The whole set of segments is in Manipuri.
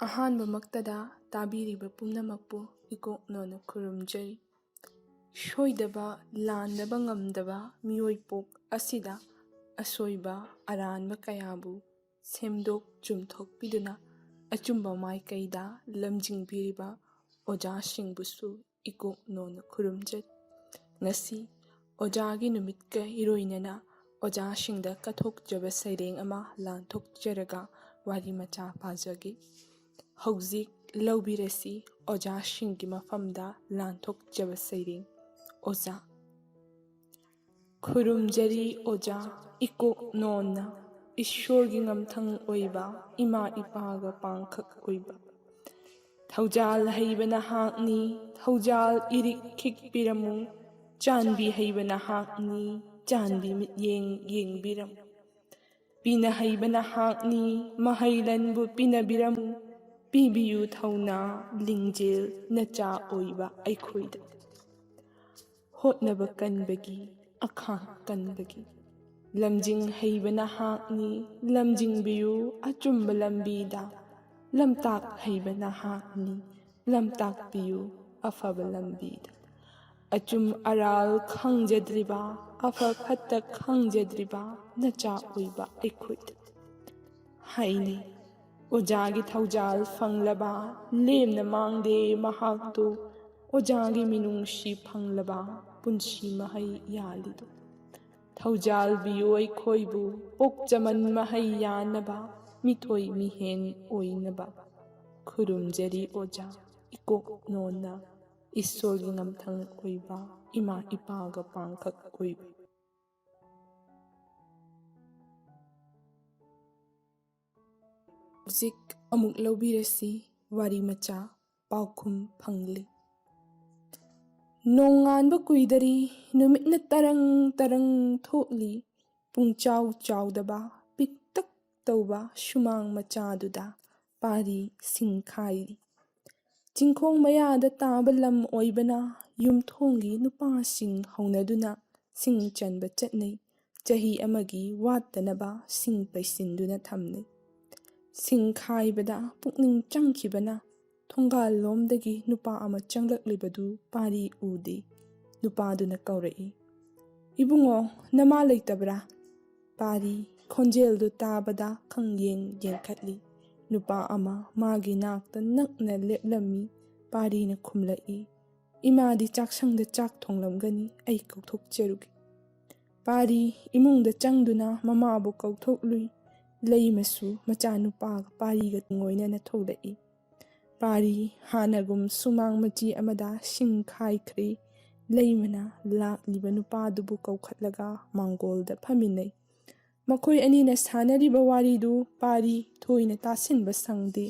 ꯑꯍꯥꯟꯕꯃꯛꯇꯗ ꯇꯥꯕꯤꯔꯤꯕ ꯄꯨꯝꯅꯃꯛꯄꯨ ꯏꯀꯣꯛꯅꯣꯅ ꯈꯨꯔꯨꯝꯖꯔꯤ꯫ ꯁꯣꯏꯗꯕ ꯂꯥꯟꯗꯕ ꯉꯝꯗꯕ ꯃꯤꯑꯣꯏꯄꯣꯛ ꯑꯁꯤꯗ ꯑꯁꯣꯏꯕ ꯑꯔꯥꯟꯕ ꯀꯌꯥꯕꯨ ꯁꯦꯝꯗꯣꯛ ꯆꯨꯝꯊꯣꯛꯄꯤꯗꯨꯅ ꯑꯆꯨꯝꯕ ꯃꯥꯏꯀꯩꯗ ꯂꯝꯖꯤꯡꯕꯤꯔꯤꯕ ꯑꯣꯖꯥꯁꯤꯡꯕꯨꯁꯨ ꯏꯀꯣꯛꯅꯣꯅ ꯈꯨꯔꯨꯝꯖꯔꯤ꯫ ꯉꯁꯤ ꯑꯣꯖꯥꯒꯤ ꯅꯨꯃꯤꯠꯀ ꯏꯔꯣꯏꯅꯅ ꯑꯣꯖꯥꯁꯤꯡꯗ ꯀꯠꯊꯣꯛꯆꯕ ꯁꯩꯔꯦꯡ ꯑꯃ ꯂꯥꯟꯊꯣꯛꯆꯔꯒ ꯋꯥꯔꯤ ꯃꯆꯥ ꯄꯥꯖꯒꯦ꯫ ꯍꯧꯖꯤꯛ ꯂꯧꯕꯤꯔꯁꯤ ꯑꯣꯖꯥꯁꯤꯡꯒꯤ ꯃꯐꯝꯗ ꯂꯥꯟꯊꯣꯛꯆꯕ ꯁꯩꯔꯦꯡ ꯑꯣꯖꯥ꯫ ꯈꯨꯔꯨꯝꯖꯔꯤ ꯑꯣꯖꯥ ꯏꯀꯣꯛꯅꯣꯅ, ꯏꯁꯣꯔꯒꯤ ꯉꯝꯊꯪ ꯑꯣꯏꯕ ꯏꯃꯥ ꯏꯄꯥꯒ ꯄꯥꯡꯈꯛ ꯑꯣꯏꯕ꯫ ꯊꯧꯖꯥꯜ ꯍꯩꯕ ꯅꯍꯥꯛꯅꯤ, ꯊꯧꯖꯥꯜ ꯏꯔꯤꯛ ꯈꯤꯛꯄꯤꯔꯝꯃꯨ, ꯆꯥꯟꯕꯤ ꯍꯩꯕ ꯅꯍꯥꯛꯅꯤ, ꯆꯥꯟꯕꯤ ꯃꯤꯠꯌꯦꯡ ꯌꯦꯡꯕꯤꯔꯝꯃꯨ꯫ ꯄꯤꯅ ꯍꯩꯕ ꯅꯍꯥꯛꯅꯤ, ꯃꯍꯩꯂꯟꯕꯨ ꯄꯤꯅꯕꯤꯔꯝꯃꯨ, ꯄꯤꯕꯤꯌꯨ ꯊꯧꯅꯥ ꯂꯤꯡꯖꯦꯜ ꯅꯆꯥ ꯑꯣꯏꯕ ꯑꯩꯈꯣꯏꯗ꯫ ꯍꯣꯠꯅꯕ ꯀꯟꯕꯒꯤ, ꯑꯈꯥꯡ ꯀꯟꯕꯒꯤ, ꯂꯝꯖꯤꯡ ꯍꯩꯕ ꯅꯍꯥꯛꯅꯤ, ꯂꯝꯖꯤꯡꯕꯤꯌꯨ ꯑꯆꯨꯝꯕ ꯂꯝꯕꯤꯗ, ꯂꯝꯇꯥꯛ ꯍꯩꯕ ꯅꯍꯥꯛꯅꯤ, ꯂꯝꯇꯥꯛꯄꯤꯌꯨ ꯑꯐꯕ ꯂꯝꯕꯤꯗ꯫ ꯑꯆꯨꯝ ꯑꯔꯥꯜ ꯈꯪꯖꯗ꯭ꯔꯤꯕ, ꯑꯐ ꯐꯠꯇ ꯈꯪꯖꯗ꯭ꯔꯤꯕ ꯅꯆꯥ ꯑꯣꯏꯕ ꯑꯩꯈꯣꯏꯗ ꯍꯥꯏꯅꯩ ꯑꯣꯖꯥꯒꯤ ꯊꯧꯖꯥꯜ ꯐꯪꯂꯕ, ꯂꯦꯝꯅ ꯃꯥꯡꯗꯦ ꯃꯍꯥꯛꯇꯨ, ꯑꯣꯖꯥꯒꯤ ꯃꯤꯅꯨꯡꯁꯤ ꯐꯪꯂꯕ, ꯄꯨꯟꯁꯤ ꯃꯍꯩ ꯌꯥꯜꯂꯤꯗꯨ꯫ ꯊꯧꯖꯥꯜꯕꯤꯌꯨ ꯑꯩꯈꯣꯏꯕꯨ ꯄꯣꯛꯆꯃꯟ ꯃꯍꯩ ꯌꯥꯟꯅꯕ, ꯃꯤꯊꯣꯏ ꯃꯤꯍꯦꯟ ꯑꯣꯏꯅꯕ꯫ ꯈꯨꯔꯨꯝꯖꯔꯤ ꯑꯣꯖꯥ ꯏꯀꯣꯛꯅꯣꯅ, ꯏꯁꯣꯔꯒꯤ ꯉꯝꯊꯪ ꯑꯣꯏꯕ ꯏꯃꯥ ꯏꯄꯥꯒ ꯄꯥꯡꯈꯛ ꯑꯣꯏꯕ꯫ ꯍꯧꯖꯤꯛ ꯑꯃꯨꯛ ꯂꯧꯕꯤꯔꯁꯤ ꯋꯥꯔꯤ ꯃꯆꯥ ꯄꯥꯎꯈꯨꯝ ꯐꯪꯂꯤ꯫ ꯅꯣꯡꯉꯥꯟꯕ ꯀꯨꯏꯗꯔꯤ, ꯅꯨꯃꯤꯠꯅ ꯇꯔꯪ ꯇꯔꯪ ꯊꯣꯛꯂꯤ, ꯄꯨꯡꯆꯥꯎ ꯆꯥꯎꯗꯕ ꯄꯤꯛꯇꯛ ꯇꯧꯕ ꯁꯨꯃꯥꯡ ꯃꯆꯥꯗꯨꯗ ꯄꯥꯔꯤ ꯁꯤꯡꯈꯥꯏꯔꯤ꯫ ꯆꯤꯡꯈꯣꯡ ꯃꯌꯥꯗ ꯇꯥꯕ ꯂꯝ ꯑꯣꯏꯕꯅ ꯌꯨꯝꯊꯣꯡꯒꯤ ꯅꯨꯄꯥꯁꯤꯡ ꯍꯧꯅꯗꯨꯅ ꯁꯤꯡ ꯆꯟꯕ ꯆꯠꯅꯩ꯫ ꯆꯍꯤ ꯑꯃꯒꯤ ꯋꯥꯠꯇꯅꯕ ꯁꯤꯡ ꯄꯩꯁꯤꯟꯗꯨꯅ ꯊꯝꯅꯩ꯫ ꯁꯤꯡ ꯈꯥꯏꯕꯗ ꯄꯨꯛꯅꯤꯡ ꯆꯪꯈꯤꯕꯅ ꯊꯣꯡꯒꯥꯜꯂꯣꯝꯗꯒꯤ ꯅꯨꯄꯥ ꯑꯃ ꯆꯪꯂꯛꯂꯤꯕꯗꯨ ꯄꯥꯔꯤ ꯎꯗꯦ꯫ ꯅꯨꯄꯥꯗꯨꯅ ꯀꯧꯔꯛꯏ, "ꯏꯕꯨꯡꯉꯣ, ꯅꯃꯥ ꯂꯩꯇꯕ꯭ꯔꯥ?" ꯄꯥꯔꯤ ꯈꯣꯟꯖꯦꯜꯗꯨ ꯇꯥꯕꯗ ꯈꯪꯌꯦꯡ ꯌꯦꯡꯈꯠꯂꯤ꯫ ꯅꯨꯄꯥ ꯑꯃ ꯃꯥꯒꯤ ꯅꯥꯛꯇ ꯅꯛꯅ ꯂꯦꯞꯂꯝꯃꯤ꯫ ꯄꯥꯔꯤꯅ ꯈꯨꯝꯂꯛꯏ, "ꯏꯃꯥꯗꯤ ꯆꯥꯛꯁꯪꯗ ꯆꯥꯛ ꯊꯣꯡꯂꯝꯒꯅꯤ, ꯑꯩ ꯀꯧꯊꯣꯛꯆꯔꯨꯒꯦ꯫" ꯄꯥꯔꯤ ꯏꯃꯨꯡꯗ ꯆꯪꯗꯨꯅ ꯃꯃꯥꯕꯨ ꯀꯧꯊꯣꯛꯂꯨꯏ꯫ ꯂꯩꯃꯁꯨ ꯃꯆꯥꯅꯨꯄꯥꯒ ꯄꯥꯔꯤꯒ ꯇꯨꯡꯑꯣꯏꯅꯅ ꯊꯣꯛꯂꯛꯏ꯫ ꯄꯥꯔꯤ ꯍꯥꯟꯅꯒꯨꯝ ꯁꯨꯃꯥꯡ ꯃꯆꯤ ꯑꯃꯗ ꯁꯤꯡ ꯈꯥꯏꯈ꯭ꯔꯦ꯫ ꯂꯩꯃꯅ ꯂꯥꯛꯂꯤꯕ ꯅꯨꯄꯥꯗꯨꯕꯨ ꯀꯧꯈꯠꯂꯒ ꯃꯥꯡꯒꯣꯜꯗ ꯐꯝꯃꯤꯟꯅꯩ꯫ ꯃꯈꯣꯏ ꯑꯅꯤꯅ ꯁꯥꯟꯅꯔꯤꯕ ꯋꯥꯔꯤꯗꯨ ꯄꯥꯔꯤ ꯊꯣꯏꯅ ꯇꯥꯁꯤꯟꯕ ꯁꯪꯗꯦ꯫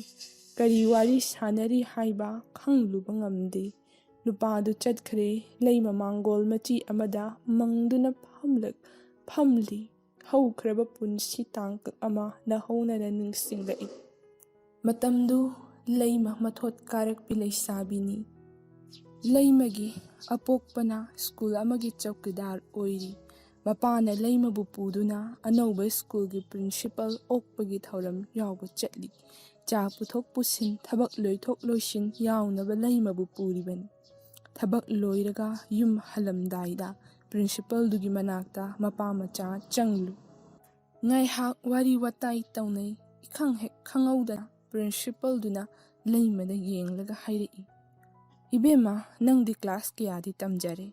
ꯀꯔꯤ ꯋꯥꯔꯤ ꯁꯥꯟꯅꯔꯤ ꯍꯥꯏꯕ ꯈꯪꯂꯨꯕ ꯉꯝꯗꯦ꯫ ꯅꯨꯄꯥꯗꯨ ꯆꯠꯈ꯭ꯔꯦ꯫ ꯂꯩꯃ ꯃꯥꯡꯒꯣꯜ ꯃꯆꯤ ꯑꯃꯗ ꯃꯪꯗꯨꯅ ꯐꯝꯂꯤ꯫ ꯍꯧꯈ꯭ꯔꯕ ꯄꯨꯟꯁꯤ ꯇꯥꯡꯀꯛ ꯑꯃ ꯅꯧꯍꯧꯅꯅ ꯅꯤꯡꯁꯤꯡꯂꯛꯏ꯫ ꯃꯇꯝꯗꯨ ꯂꯩꯃ ꯃꯊꯣꯠ ꯀꯥꯔꯛꯄꯤ ꯂꯩꯁꯥꯕꯤꯅꯤ꯫ ꯂꯩꯃꯒꯤ ꯑꯄꯣꯛꯄꯅ ꯁ꯭ꯀꯨꯜ ꯑꯃꯒꯤ ꯆꯧꯀꯤꯗꯥꯔ ꯑꯣꯏꯔꯤ꯫ ꯃꯄꯥꯅ ꯂꯩꯃꯕꯨ ꯄꯨꯗꯨꯅ ꯑꯅꯧꯕ ꯁ꯭ꯀꯨꯜꯒꯤ ꯄ꯭ꯔꯤꯟꯁꯤꯄꯜ ꯑꯣꯛꯄꯒꯤ ꯊꯧꯔꯝ ꯌꯥꯎꯕ ꯆꯠꯂꯤ꯫ ꯆꯥ ꯄꯨꯊꯣꯛ ꯄꯨꯁꯤꯟ, ꯊꯕꯛ ꯂꯣꯏꯊꯣꯛ ꯂꯣꯏꯁꯤꯟ ꯌꯥꯎꯅꯕ ꯂꯩꯃꯕꯨ ꯄꯨꯔꯤꯕꯅꯤ꯫ ꯊꯕꯛ ꯂꯣꯏꯔꯒ ꯌꯨꯝ ꯍꯜꯂꯝꯗꯥꯏꯗ ꯄ꯭ꯔꯤꯟꯁꯤꯄꯜꯗꯨꯒꯤ ꯃꯅꯥꯛꯇ ꯃꯄꯥ ꯃꯆꯥ ꯆꯪꯂꯨꯏ꯫ ꯉꯥꯏꯍꯥꯛ ꯋꯥꯔꯤ ꯋꯥꯇꯥꯏ ꯇꯧꯅꯩ꯫ ꯏꯈꯪ ꯍꯦꯛ ꯈꯪꯍꯧꯗꯅ ꯄ꯭ꯔꯤꯟꯁꯤꯄꯜꯗꯨꯅ ꯂꯩꯃꯗ ꯌꯦꯡꯂꯒ ꯍꯥꯏꯔꯛꯏ, "ꯏꯕꯦꯝꯃ, ꯅꯪꯗꯤ ꯀ꯭ꯂꯥꯁ ꯀꯌꯥꯗꯤ ꯇꯝꯖꯔꯦ?"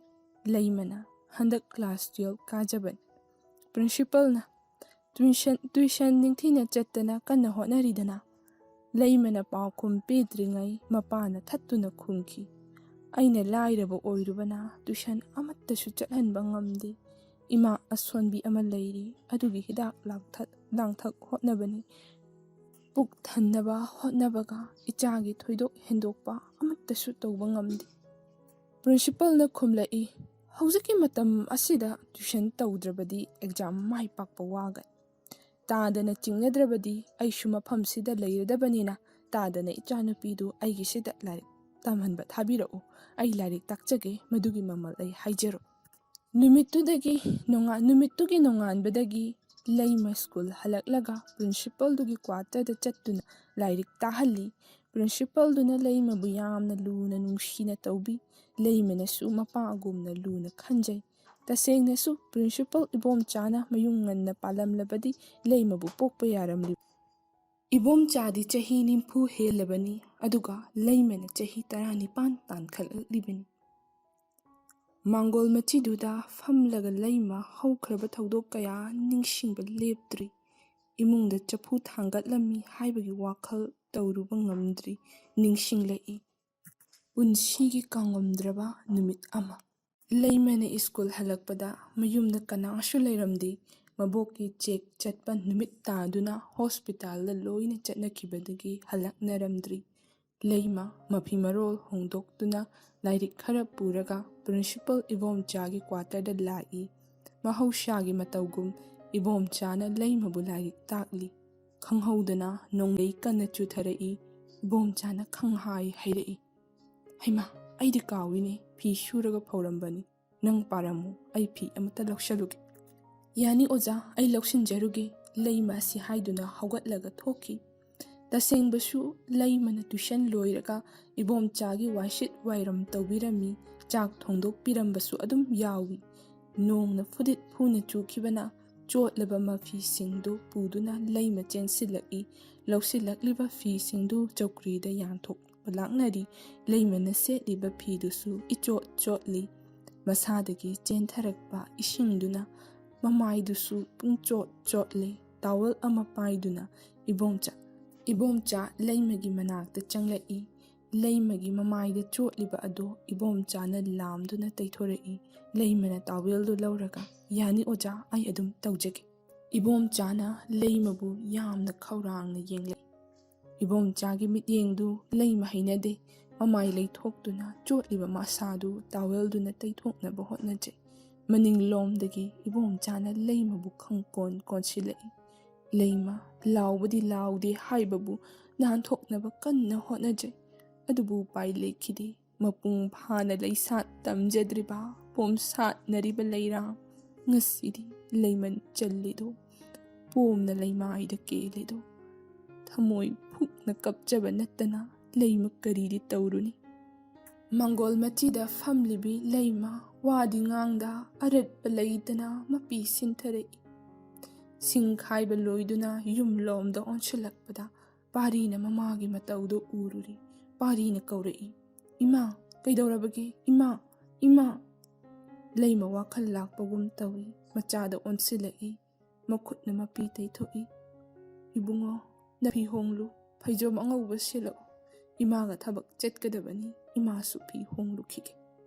ꯂꯩꯃꯅ, "ꯍꯟꯗꯛ ꯀ꯭ꯂꯥꯁ 12 ꯀꯥꯖꯕꯅꯤ." ꯄ꯭ꯔꯤꯟꯁꯤꯄꯜꯅ, "ꯇ꯭ꯌꯨꯁꯟ ꯅꯤꯡꯊꯤꯅ ꯆꯠꯇꯅ ꯀꯟꯅ ꯍꯣꯠꯅꯔꯤꯗꯅ?" ꯂꯩꯃꯅ ꯄꯥꯎꯈꯨꯝ ꯄꯤꯗ꯭ꯔꯤꯉꯩ ꯃꯄꯥꯅ ꯊꯠꯇꯨꯅ ꯈꯨꯝꯈꯤ, "ꯑꯩꯅ ꯂꯥꯏꯔꯕ ꯑꯣꯏꯔꯨꯕꯅ ꯇ꯭ꯌꯨꯁꯟ ꯑꯃꯠꯇꯁꯨ ꯆꯠꯍꯟꯕ ꯉꯝꯗꯦ꯫ ꯏꯃꯥ ꯑꯁꯣꯟꯕꯤ ꯑꯃ ꯂꯩꯔꯤ, ꯑꯗꯨꯒꯤ ꯍꯤꯗꯥꯛ ꯂꯥꯡꯊꯛ ꯍꯣꯠꯅꯕꯅꯤ꯫ ꯄꯨꯛ ꯊꯟꯅꯕ ꯍꯣꯠꯅꯕꯒ ꯏꯆꯥꯒꯤ ꯊꯣꯏꯗꯣꯛ ꯍꯦꯟꯗꯣꯛꯄ ꯑꯃꯠꯇꯁꯨ ꯇꯧꯕ ꯉꯝꯗꯦ." ꯄ꯭ꯔꯤꯟꯁꯤꯄꯜꯅ ꯈꯨꯝꯂꯛꯏ, "ꯍꯧꯖꯤꯛꯀꯤ ꯃꯇꯝ ꯑꯁꯤꯗ ꯇ꯭ꯌꯨꯁꯟ ꯇꯧꯗ꯭ꯔꯕꯗꯤ ꯑꯦꯛꯖꯥꯝ ꯃꯥꯏ ꯄꯥꯛꯄ ꯋꯥꯒꯅꯤ꯫ ꯇꯥꯗꯅ ꯆꯤꯡꯅꯗ꯭ꯔꯕꯗꯤ ꯑꯩꯁꯨ ꯃꯐꯝꯁꯤꯗ ꯂꯩꯔꯗꯕꯅꯤꯅ ꯇꯥꯗꯅ ꯏꯆꯥꯅꯨꯄꯤꯗꯨ ꯑꯩꯒꯤꯁꯤꯗ ꯂꯥꯏꯔꯤꯛ ꯇꯝꯍꯟꯕ ꯊꯥꯕꯤꯔꯛꯎ꯫ ꯑꯩ ꯂꯥꯏꯔꯤꯛ ꯇꯥꯛꯆꯒꯦ, ꯃꯗꯨꯒꯤ ꯃꯃꯜ ꯑꯩ ꯍꯥꯏꯖꯔꯣꯏ." ꯅꯨꯃꯤꯠꯇꯨꯒꯤ ꯅꯣꯡꯉꯥꯟꯕꯗꯒꯤ ꯂꯩꯃ ꯁ꯭ꯀꯨꯜ ꯍꯜꯂꯛꯂꯒ ꯄ꯭ꯔꯤꯟꯁꯤꯄꯜꯗꯨꯒꯤ ꯀ꯭ꯋꯥꯇꯔꯗ ꯆꯠꯇꯨꯅ ꯂꯥꯏꯔꯤꯛ ꯇꯥꯍꯜꯂꯤ꯫ ꯄ꯭ꯔꯤꯟꯁꯤꯄꯜꯗꯨꯅ ꯂꯩꯃꯕꯨ ꯌꯥꯝꯅ ꯂꯨꯅ ꯅꯨꯡꯁꯤꯅ ꯇꯧꯕꯤ꯫ ꯂꯩꯃꯅꯁꯨ ꯃꯄꯥꯒꯨꯝꯅ ꯂꯨꯅ ꯈꯟꯖꯩ꯫ ꯇꯁꯦꯡꯅꯁꯨ ꯄ꯭ꯔꯤꯟꯁꯤꯄꯜ ꯏꯕꯣꯝꯆꯥꯅ ꯃꯌꯨꯝ ꯉꯟꯅ ꯄꯥꯜꯂꯝꯂꯕꯗꯤ ꯂꯩꯃꯕꯨ ꯄꯣꯛꯄ ꯌꯥꯔꯝꯂꯤ꯫ ꯏꯕꯣꯝꯆꯥꯗꯤ ꯆꯍꯤ 90 ꯍꯦꯜꯂꯕꯅꯤ, ꯑꯗꯨꯒ ꯂꯩꯃꯅ ꯆꯍꯤ 19 ꯇꯥꯟꯈꯠꯂꯛꯂꯤꯕꯅꯤ꯫ ꯃꯥꯡꯒꯣꯜ ꯃꯆꯤꯗꯨꯗ ꯐꯝꯂꯒ ꯂꯩꯃ ꯍꯧꯈ꯭ꯔꯕ ꯊꯧꯗꯣꯛ ꯀꯌꯥ ꯅꯤꯡꯁꯤꯡꯕ ꯂꯦꯞꯇ꯭ꯔꯤ꯫ ꯏꯃꯨꯡꯗ ꯆꯐꯨ ꯊꯥꯡꯒꯠꯂꯝꯃꯤ ꯍꯥꯏꯕꯒꯤ ꯋꯥꯈꯜ ꯇꯧꯔꯨꯕ ꯉꯝꯗ꯭ꯔꯤ ꯅꯤꯡꯁꯤꯡꯂꯛꯏ꯫ ꯄꯨꯟꯁꯤꯒꯤ ꯀꯥꯎꯉꯝꯗ꯭ꯔꯕ ꯅꯨꯃꯤꯠ ꯑꯃ꯫ ꯂꯩꯃꯅ ꯁ꯭ꯀꯨꯜ ꯍꯜꯂꯛꯄꯗ ꯃꯌꯨꯝꯗ ꯀꯅꯥꯁꯨ ꯂꯩꯔꯝꯗꯦ꯫ ꯃꯕꯣꯛꯀꯤ ꯆꯦꯛ ꯆꯠꯄ ꯅꯨꯃꯤꯠ ꯇꯥꯗꯨꯅ ꯍꯣꯁꯄꯤꯇꯥꯜꯗ ꯂꯣꯏꯅ ꯆꯠꯅꯈꯤꯕꯗꯒꯤ ꯍꯜꯂꯛꯅꯔꯝꯗ꯭ꯔꯤ꯫ ꯂꯩꯃ ꯃꯐꯤ ꯃꯔꯣꯜ ꯍꯣꯡꯗꯣꯛꯇꯨꯅ ꯂꯥꯏꯔꯤꯛ ꯈꯔ ꯄꯨꯔꯒ ꯄ꯭ꯔꯤꯟꯁꯤꯄꯜ ꯏꯕꯣꯝꯆꯥꯒꯤ ꯀ꯭ꯋꯥꯇꯔꯗ ꯂꯥꯛꯏ꯫ ꯃꯍꯧꯁꯥꯒꯤ ꯃꯇꯧꯒꯨꯝ ꯏꯕꯣꯝꯆꯥꯅ ꯂꯩꯃꯕꯨ ꯂꯥꯏꯔꯤꯛ ꯇꯥꯛꯂꯤ꯫ ꯈꯪꯍꯧꯗꯅ ꯅꯣꯡꯂꯩ ꯀꯟꯅ ꯆꯨꯊꯔꯛꯏ꯫ ꯏꯕꯣꯝꯆꯥꯅ ꯈꯪꯍꯥꯏ ꯍꯩꯔꯛꯏ꯫ "ꯍꯩꯃꯥ, ꯑꯩꯗꯤ ꯀꯥꯎꯏꯅꯦ, ꯐꯤ ꯁꯨꯔꯒ ꯐꯧꯔꯝꯕꯅꯤ꯫ ꯅꯪ ꯄꯥꯔꯝꯃꯨ, ꯑꯩ ꯐꯤ ꯑꯃꯠꯇ ꯂꯧꯁꯜꯂꯨꯒꯦ"꯫ "ꯌꯥꯅꯤ ꯑꯣꯖꯥ, ꯑꯩ ꯂꯧꯁꯤꯟꯖꯔꯨꯒꯦ", ꯂꯩꯃ ꯑꯁꯤ ꯍꯥꯏꯗꯨꯅ ꯍꯧꯒꯠꯂꯒ ꯊꯣꯛꯈꯤ꯫ ꯇꯁꯦꯡꯕꯁꯨ ꯂꯩꯃꯅ ꯇ꯭ꯌꯨꯁꯟ ꯂꯣꯏꯔꯒ ꯏꯕꯣꯝꯆꯥꯒꯤ ꯋꯥꯏꯁꯤꯠ ꯋꯥꯏꯔꯝ ꯇꯧꯕꯤꯔꯝꯃꯤ, ꯆꯥꯛ ꯊꯣꯡꯗꯣꯛꯄꯤꯔꯝꯕꯁꯨ ꯑꯗꯨꯝ ꯌꯥꯎꯏ꯫ ꯅꯣꯡꯅ ꯐꯨꯗꯤꯠ ꯐꯨꯅ ꯆꯨꯈꯤꯕꯅ ꯆꯣꯠꯂꯕ ꯃꯐꯤꯁꯤꯡꯗꯨ ꯄꯨꯗꯨꯅ ꯂꯩꯃ ꯆꯦꯟꯁꯤꯜꯂꯛꯏ꯫ ꯂꯧꯁꯤꯜꯂꯛꯂꯤꯕ ꯐꯤꯁꯤꯡꯗꯨ ꯆꯧꯀ꯭ꯔꯤꯗ ꯌꯥꯟꯊꯣꯛꯄ ꯂꯥꯛꯅꯔꯤ꯫ ꯂꯩꯃꯅ ꯁꯦꯠꯂꯤꯕ ꯐꯤꯗꯨꯁꯨ ꯏꯆꯣꯠ ꯆꯣꯠꯂꯤ꯫ ꯃꯁꯥꯗꯒꯤ ꯆꯦꯟꯊꯔꯛꯄ ꯏꯁꯤꯡꯗꯨꯅ ꯃꯃꯥꯏꯗꯨꯁꯨ ꯄꯨꯡꯆꯣꯠ ꯆꯣꯠꯂꯦ꯫ ꯇꯥꯋꯦꯜ ꯑꯃ ꯄꯥꯏꯗꯨꯅ ꯏꯕꯣꯝꯆꯥ ꯂꯩꯃꯒꯤ ꯃꯅꯥꯛꯇ ꯆꯪꯂꯛꯏ꯫ ꯂꯩꯃꯒꯤ ꯃꯃꯥꯏꯗ ꯆꯣꯠꯂꯤꯕ ꯑꯗꯨ ꯏꯕꯣꯝꯆꯥꯅ ꯂꯥꯝꯗꯨꯅ ꯇꯩꯊꯣꯔꯛꯏ꯫ ꯂꯩꯃꯅ ꯇꯥꯋꯦꯜꯗꯨ ꯂꯧꯔꯒ "ꯌꯥꯅꯤ ꯑꯣꯖꯥ, ꯑꯩ ꯑꯗꯨꯝ ꯇꯧꯖꯒꯦ". ꯏꯕꯣꯝꯆꯥꯅ ꯂꯩꯃꯕꯨ ꯌꯥꯝꯅ ꯈꯧꯔꯥꯡꯅ ꯌꯦꯡꯂꯛꯏ꯫ ꯏꯕꯣꯝꯆꯥꯒꯤ ಮಿꯠꯌꯦꯡꯗꯨ ꯂꯩꯃ ꯍꯩꯅꯗꯦ꯫ ꯃꯃꯥꯏ ꯂꯩꯊꯣꯛꯇꯨꯅ ꯆꯣꯠꯂꯤꯕ ꯃꯁꯥꯗꯨ ꯇꯥꯋꯦꯜꯗꯨꯅ ꯇꯩꯊꯣꯛꯅꯕ ꯍꯣꯠꯅꯖꯩ꯫ ꯃꯅꯤꯡꯂꯣꯝꯗꯒꯤ ꯏꯕꯣꯝꯆꯥꯅ ꯂꯩꯃꯕꯨ ꯈꯪꯀꯣꯟ ꯀꯣꯟꯁꯤꯜꯂꯛꯏ꯫ ꯂꯩꯃ ꯂꯥꯎꯕꯗꯤ ꯂꯥꯎꯗꯦ ꯍꯥꯏꯕꯕꯨ ꯅꯥꯟꯊꯣꯛꯅꯕ ꯀꯟꯅ ꯍꯣꯠꯅꯖꯩ꯫ ꯑꯗꯨꯕꯨ ꯎꯄꯥꯏ ꯂꯩꯈꯤꯗꯦ꯫ ꯃꯄꯨꯡ ꯐꯥꯅ ꯂꯩꯁꯥꯠ ꯇꯝꯖꯗ꯭ꯔꯤꯕ ꯄꯣꯝꯁꯥꯠꯅꯔꯤꯕ ꯂꯩꯔꯥꯡ ꯉꯁꯤꯗꯤ ꯂꯩꯃꯟ ꯆꯜꯂꯤꯗꯣ, ꯄꯣꯝꯅ ꯂꯩꯃꯥꯏꯗ ꯀꯦꯜꯂꯤꯗꯣ꯫ ꯊꯃꯣꯏ ꯐꯨꯛꯅ ꯀꯞꯆꯕ ꯅꯠꯇꯅ ꯂꯩꯃ ꯀꯔꯤꯗꯤ ꯇꯧꯔꯨꯅꯤ꯫ ꯃꯥꯡꯒꯣꯜ ꯃꯆꯤꯗ ꯐꯝꯂꯤꯕꯤ ꯂꯩꯃ ꯋꯥꯗꯤ ꯉꯥꯡꯗ ꯑꯔꯠꯄ ꯂꯩꯇꯅ ꯃꯄꯤ ꯁꯤꯟꯊꯔꯛꯏ꯫ ꯁꯤꯡ ꯈꯥꯏꯕ ꯂꯣꯏꯗꯨꯅ ꯌꯨꯝꯂꯣꯝꯗ ꯑꯣꯟꯁꯤꯜꯂꯛꯄꯗ ꯄꯥꯔꯤꯅ ꯃꯃꯥꯒꯤ ꯃꯇꯧꯗꯨ ꯎꯔꯨꯔꯤ꯫ ꯄꯥꯔꯤꯅ ꯀꯧꯔꯛꯏ꯫ "ꯏꯃꯥ, ꯀꯩꯗꯧꯔꯕꯒꯦ? ꯏꯃꯥ, ꯏꯃꯥ"꯫ ꯂꯩꯃ ꯋꯥꯈꯜ ꯂꯥꯛꯄꯒꯨꯝ ꯇꯧꯏ꯫ ꯃꯆꯥꯗ ꯑꯣꯟꯁꯤꯜꯂꯛꯏ꯫ ꯃꯈꯨꯠꯅ ꯃꯄꯤ ꯇꯩꯊꯣꯛꯏ꯫ "ꯏꯕꯨꯡꯉꯣ, ꯅꯐꯤ ꯍꯣꯡꯂꯨ, ꯐꯩꯖꯣꯝ ꯑꯉꯧꯕ ꯁꯦꯠꯂꯛꯎ꯫ ꯏꯃꯥꯒ ꯊꯕꯛ ꯆꯠꯀꯗꯕꯅꯤ, ꯏꯃꯥꯁꯨ ꯐꯤ ꯍꯣꯡꯂꯨꯈꯤꯒꯦ".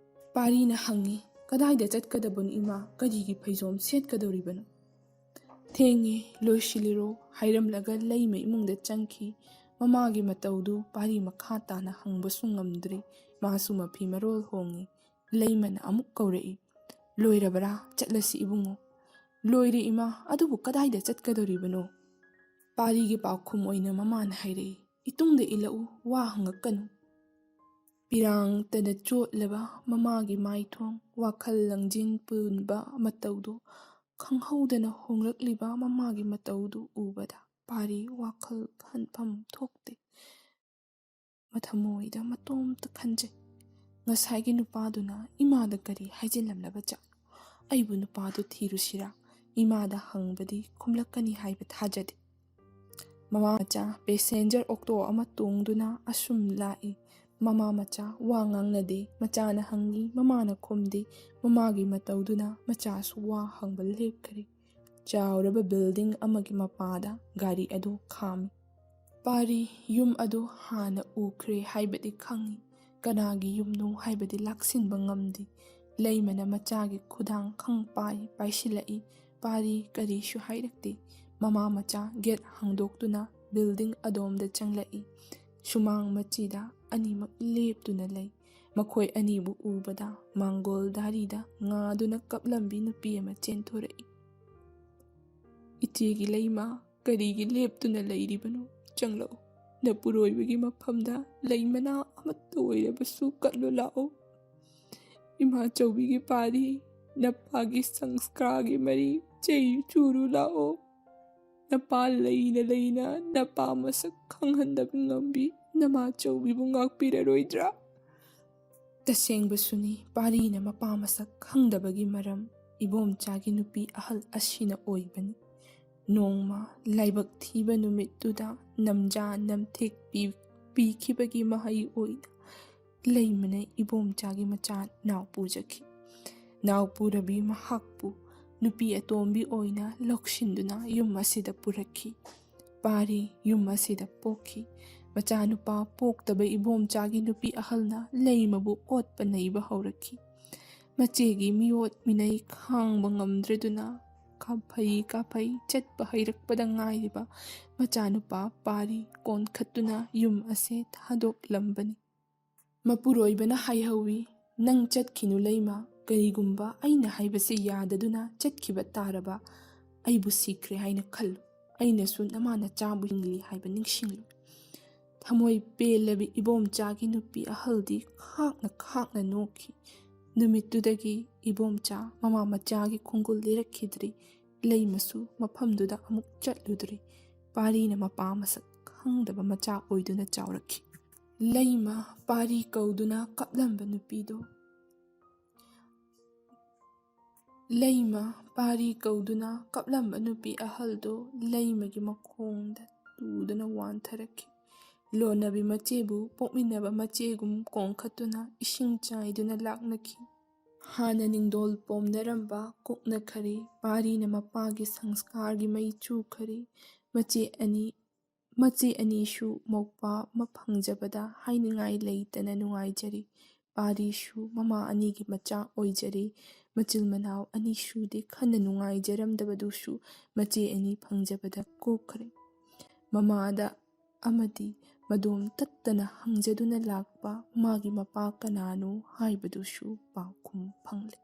ꯄꯥꯔꯤꯅ ꯍꯪꯉꯤ꯫ "ꯀꯗꯥꯏꯗ ꯆꯠꯀꯗꯕꯅꯣ ꯏꯃꯥ? ꯀꯔꯤꯒꯤ ꯐꯩꯖꯣꯝ ꯁꯦꯠꯀꯗꯧꯔꯤꯕꯅꯣ"꯫ "ꯊꯦꯡꯉꯦ, ꯂꯣꯏꯁꯤꯜꯂꯤꯔꯣ", ꯍꯥꯏꯔꯝꯂꯒ ꯂꯩꯃ ꯏꯃꯨꯡꯗ ꯆꯪꯈꯤ꯫ ꯃꯃꯥꯒꯤ ꯃꯇꯧꯗꯨ ꯄꯥꯔꯤ ꯃꯈꯥ ꯇꯥꯅ ꯍꯪꯕꯁꯨ ꯉꯝꯗ꯭ꯔꯤ꯫ ꯃꯥꯁꯨ ꯃꯐꯤ ꯃꯔꯣꯜ ꯍꯣꯡꯉꯤ꯫ ꯂꯩꯃꯅ ꯑꯃꯨꯛ ꯀꯧꯔꯛꯏ꯫ "ꯂꯣꯏꯔꯕꯔꯥ? ꯆꯠꯂꯁꯤ ꯏꯕꯨꯡꯉꯣ". "ꯂꯣꯏꯔꯦ ꯏꯃꯥ, ꯑꯗꯨꯕꯨ ꯀꯗꯥꯏꯗ ꯆꯠꯀꯗꯧꯔꯤꯕꯅꯣ"꯫ ꯄꯥꯔꯤꯒꯤ ꯄꯥꯎꯈꯨꯝ ꯑꯣꯏꯅ ꯃꯃꯥꯅ ꯍꯥꯏꯔꯛꯏ꯫ "ꯏꯇꯨꯡꯗ ꯏꯜꯂꯛꯎ, ꯋꯥ ꯍꯪꯉꯛꯀꯅꯨ". ꯄꯤꯔꯥꯡꯇꯅ ꯆꯣꯠꯂꯕ ꯃꯃꯥꯒꯤ ꯃꯥꯏꯊꯣꯡ, ꯋꯥꯈꯜ ꯂꯪꯖꯤꯟ ꯄꯨꯟꯕ ꯃꯇꯧꯗꯨ, ꯈꯪꯍꯧꯗꯅ ꯍꯣꯡꯂꯛꯂꯤꯕ ꯃꯃꯥꯒꯤ ꯃꯇꯧꯗꯨ ꯎꯕꯗ ꯄꯥꯔꯤ ꯋꯥꯈꯜ ꯈꯟꯐꯝ ꯊꯣꯛꯇꯦ꯫ ꯃꯊꯃꯣꯏꯗ ꯃꯇꯣꯝꯇ ꯈꯟꯖꯩ, ꯉꯁꯥꯏꯒꯤ ꯅꯨꯄꯥꯗꯨꯅ ꯏꯃꯥꯗ ꯀꯔꯤ ꯍꯥꯏꯖꯤꯜꯂꯝꯂꯕꯖꯥꯠꯅꯣ? ꯑꯩꯕꯨ ꯅꯨꯄꯥꯗꯨ ꯊꯤꯔꯨꯁꯤꯔꯥ? ꯏꯃꯥꯗ ꯍꯪꯕꯗꯤ ꯈꯨꯝꯂꯛꯀꯅꯤ ꯍꯥꯏꯕ ꯊꯥꯖꯗꯦ꯫ ꯃꯃꯥ ꯃꯆꯥ ꯄꯦꯁꯦꯟꯖꯔ ꯑꯣꯛꯇꯣ ꯑꯃ ꯇꯣꯡꯗꯨꯅ ꯑꯁꯨꯝ ꯂꯥꯛꯏ꯫ ꯃꯃꯥ ꯃꯆꯥ ꯋꯥ ꯉꯥꯡꯅꯗꯦ꯫ ꯃꯆꯥꯅ ꯍꯪꯉꯤ, ꯃꯃꯥꯅ ꯈꯨꯝꯗꯦ꯫ ꯃꯃꯥꯒꯤ ꯃꯇꯧꯗꯨꯅ ꯃꯆꯥꯁꯨ ꯋꯥ ꯍꯪꯕ ꯂꯦꯞꯈ꯭ꯔꯦ꯫ ꯆꯥꯎꯔꯕ ꯕꯤꯜꯗꯤꯡ ꯑꯃꯒꯤ ꯃꯄꯥꯗ ꯒꯥꯔꯤ ꯑꯗꯨ ꯈꯥꯝꯃꯤ꯫ ꯄꯥꯔꯤ ꯌꯨꯝ ꯑꯗꯨ ꯍꯥꯟꯅ ꯎꯈ꯭ꯔꯦ ꯍꯥꯏꯕꯗꯤ ꯈꯪꯏ꯫ ꯀꯅꯥꯒꯤ ꯌꯨꯝꯅꯣ ꯍꯥꯏꯕꯗꯤ ꯂꯥꯛꯁꯤꯟꯕ ꯉꯝꯗꯦ꯫ ꯂꯩꯃꯅ ꯃꯆꯥꯒꯤ ꯈꯨꯗꯥꯡ ꯈꯪꯄꯥꯏ ꯄꯥꯏꯁꯤꯜꯂꯛꯏ꯫ ꯄꯥꯔꯤ ꯀꯔꯤꯁꯨ ꯍꯥꯏꯔꯛꯇꯦ꯫ ꯃꯃꯥ ꯃꯆꯥ ꯒꯦꯠ ꯍꯥꯡꯗꯣꯛꯇꯨꯅ ꯕꯤꯜꯗꯤꯡ ꯑꯗꯣꯝꯗ ꯆꯪꯂꯛꯏ꯫ ꯁꯨꯃꯥꯡ ꯃꯆꯤꯗ ꯑꯅꯤꯃꯛ ꯂꯦꯞꯇꯨꯅ ꯂꯩ꯫ ꯃꯈꯣꯏ ꯑꯅꯤꯕꯨ ꯎꯕꯗ ꯃꯥꯡꯒꯣꯜ ꯗꯥꯔꯤꯗ ꯉꯥꯗꯨꯅ ꯀꯞꯂꯝꯕꯤ ꯅꯨꯄꯤ ꯑꯃ ꯆꯦꯟꯊꯣꯔꯛꯏ꯫ "ꯏꯆꯦꯒꯤ ꯂꯩꯃ, ꯀꯔꯤꯒꯤ ꯂꯦꯞꯇꯨꯅ ꯂꯩꯔꯤꯕꯅꯣ? ꯆꯪꯂꯛꯎ, ꯅꯄꯨꯔꯣꯏꯕꯒꯤ ꯃꯐꯝꯗ ꯂꯩ ꯃꯅꯥ ꯑꯃꯠꯇ ꯑꯣꯏꯔꯕꯁꯨ ꯀꯠꯂꯨ ꯂꯥꯛꯑꯣ꯫ ꯏꯃꯥꯆꯧꯕꯤꯒꯤ ꯄꯥꯔꯤ, ꯅꯄꯥꯒꯤ ꯁꯪꯁꯀ꯭ꯔꯥꯒꯤ ꯃꯔꯤ ꯆꯩ ꯆꯨꯔꯨ ꯂꯥꯛꯑꯣ"꯫ ꯅꯄꯥ ꯂꯩꯅ ꯂꯩꯅ ꯅꯄꯥ ꯃꯁꯛ ꯈꯪꯍꯟꯗꯕ ꯉꯝꯕꯤ ꯅꯃꯥꯆꯧꯕꯤꯕꯨ ꯉꯥꯛꯄꯤꯔꯔꯣꯏꯗ꯭ꯔꯥ? ꯇꯁꯦꯡꯕꯁꯨꯅꯤ ꯄꯥꯔꯤꯅ ꯃꯄꯥ ꯃꯁꯛ ꯈꯪꯗꯕꯒꯤ ꯃꯔꯝ ꯏꯕꯣꯝꯆꯥꯒꯤ ꯅꯨꯄꯤ ꯑꯍꯜ ꯑꯁꯤꯅ ꯑꯣꯏꯕꯅꯤ꯫ ꯅꯣꯡꯃ ꯂꯥꯏꯕꯛ ꯊꯤꯕ ꯅꯨꯃꯤꯠꯇꯨꯗ ꯅꯝꯖꯥ ꯅꯝꯊꯦꯛ ꯄꯤꯈꯤꯕꯒꯤ ꯃꯍꯩ ꯑꯣꯏꯅ ꯂꯩꯃꯅ ꯏꯕꯣꯝꯆꯥꯒꯤ ꯃꯆꯥ ꯅꯥꯎ ꯄꯨꯖꯈꯤ꯫ ꯅꯥꯎ ꯄꯨꯔꯕꯤ ꯃꯍꯥꯛꯄꯨ ꯅꯨꯄꯤ ꯑꯇꯣꯝꯕꯤ ꯑꯣꯏꯅ ꯂꯧꯁꯤꯟꯗꯨꯅ ꯌꯨꯝ ꯑꯁꯤꯗ ꯄꯨꯔꯛꯈꯤ꯫ ꯄꯥꯔꯤ ꯌꯨꯝ ꯑꯁꯤꯗ ꯄꯣꯛꯈꯤ꯫ ꯃꯆꯥꯅꯨꯄꯥ ꯄꯣꯛꯇꯕ ꯏꯕꯣꯝꯆꯥꯒꯤ ꯅꯨꯄꯤ ꯑꯍꯜꯅ ꯂꯩꯃꯕꯨ ꯑꯣꯠꯄ ꯅꯩꯕ ꯍꯧꯔꯛꯈꯤ꯫ ꯃꯆꯦꯒꯤ ꯃꯤꯑꯣꯠ ꯃꯤꯅꯩ ꯈꯥꯡꯕ ꯉꯝꯗ꯭ꯔꯗꯨꯅ ꯀꯥꯐꯩ ꯆꯠꯄ ꯍꯩꯔꯛꯄꯗ ꯉꯥꯏꯔꯤꯕ ꯃꯆꯥꯅꯨꯄꯥ ꯄꯥꯔꯤ ꯀꯣꯟꯈꯠꯇꯨꯅ ꯌꯨꯝ ꯑꯁꯦ ꯊꯥꯗꯣꯛꯂꯝꯕꯅꯤ꯫ ꯃꯄꯨꯔꯣꯏꯕꯅ ꯍꯥꯏꯍꯧꯏ, "ꯅꯪ ꯆꯠꯈꯤꯅꯨ ꯂꯩꯃ, ꯀꯔꯤꯒꯨꯝꯕ ꯑꯩꯅ ꯍꯥꯏꯕꯁꯤ ꯌꯥꯗꯗꯨꯅ ꯆꯠꯈꯤꯕ ꯇꯥꯔꯕ ꯑꯩꯕꯨ ꯁꯤꯈ꯭ꯔꯦ ꯍꯥꯏꯅ ꯈꯜꯂꯨ꯫ ꯑꯩꯅꯁꯨ ꯅꯃꯥ ꯅꯆꯥꯕꯨ ꯍꯤꯡꯂꯤ ꯍꯥꯏꯕ ꯅꯤꯡꯁꯤꯡꯂꯨ." ꯊꯃꯣꯏ ꯄꯦꯜꯂꯕꯤ ꯏꯕꯣꯝꯆꯥꯒꯤ ꯅꯨꯄꯤ ꯑꯍꯜꯗꯤ ꯈꯥꯛꯅ ꯅꯣꯛꯈꯤ꯫ ꯅꯨꯃꯤꯠꯇꯨꯗꯒꯤ ꯏꯕꯣꯝꯆꯥ ꯃꯃꯥ ꯃꯆꯥꯒꯤ ꯈꯣꯡꯒꯨꯜ ꯂꯤꯔꯛꯈꯤꯗ꯭ꯔꯤ꯫ ꯂꯩꯃꯁꯨ ꯃꯐꯝꯗꯨꯗ ꯑꯃꯨꯛ ꯆꯠꯂꯨꯗ꯭ꯔꯤ꯫ ꯄꯥꯔꯤꯅ ꯃꯄꯥ ꯃꯁꯛ ꯈꯪꯗꯕ ꯃꯆꯥ ꯑꯣꯏꯗꯨꯅ ꯆꯥꯎꯔꯛꯈꯤ꯫ ꯂꯩꯃ ꯄꯥꯔꯤ ꯀꯧꯗꯨꯅ ꯀꯞꯂꯝꯕ ꯅꯨꯄꯤꯗꯣ ꯂꯩꯃ ꯄꯥꯔꯤ ꯀꯧꯗꯨꯅ ꯀꯞꯂꯝꯕ ꯅꯨꯄꯤ ꯑꯍꯜꯗꯣ ꯂꯩꯃꯒꯤ ꯃꯈꯣꯡꯗ ꯇꯨꯗꯨꯅ ꯋꯥꯟꯊꯔꯛꯈꯤ꯫ ꯂꯣꯟꯅꯕꯤ ꯃꯆꯦꯕꯨ ꯄꯣꯛꯃꯤꯟꯅꯕ ꯃꯆꯦꯒꯨꯝ ꯀꯣꯟꯈꯠꯇꯨꯅ ꯏꯁꯤꯡ ꯆꯥꯏꯗꯨꯅ ꯂꯥꯛꯅꯈꯤ꯫ ꯍꯥꯟꯅ ꯅꯤꯡꯗꯣꯜ ꯄꯣꯝꯅꯔꯝꯕ ꯀꯣꯛꯅꯈꯔꯦ꯫ ꯄꯥꯔꯤꯅ ꯃꯄꯥꯒꯤ ꯁꯪꯁꯀꯥꯔꯒꯤ ꯃꯩ ꯆꯨꯈꯔꯦ꯫ ꯃꯆꯦ ꯑꯅꯤꯁꯨ ꯃꯧꯄꯥ ꯑꯃ ꯐꯪꯖꯕꯗ ꯍꯥꯏꯅꯤꯡꯉꯥꯏ ꯂꯩꯇꯅ ꯅꯨꯡꯉꯥꯏꯖꯔꯤ꯫ ꯄꯥꯔꯤꯁꯨ ꯃꯃꯥ ꯑꯅꯤꯒꯤ ꯃꯆꯥ ꯑꯣꯏꯖꯔꯦ꯫ ꯃꯆꯤꯜ ꯃꯅꯥꯎ ꯑꯅꯤ ꯁꯨꯗꯦ ꯈꯟꯅ ꯅꯨꯡꯉꯥꯏꯖꯔꯝꯗꯕꯗꯨꯁꯨ ꯃꯆꯦ ꯑꯅꯤ ꯐꯪꯖꯕꯗ ꯀꯣꯛꯈ꯭ꯔꯦ꯫ ꯃꯃꯥꯗ ꯑꯃꯗꯤ ꯃꯗꯣꯝ ꯇꯠꯇꯅ ꯍꯪꯖꯗꯨꯅ ꯂꯥꯛꯄ ꯃꯥꯒꯤ ꯃꯄꯥ ꯀꯅꯥꯅꯣ ꯍꯥꯏꯕꯗꯨꯁꯨ ꯄꯥꯎꯈꯨꯝ ꯐꯪꯂꯦ꯫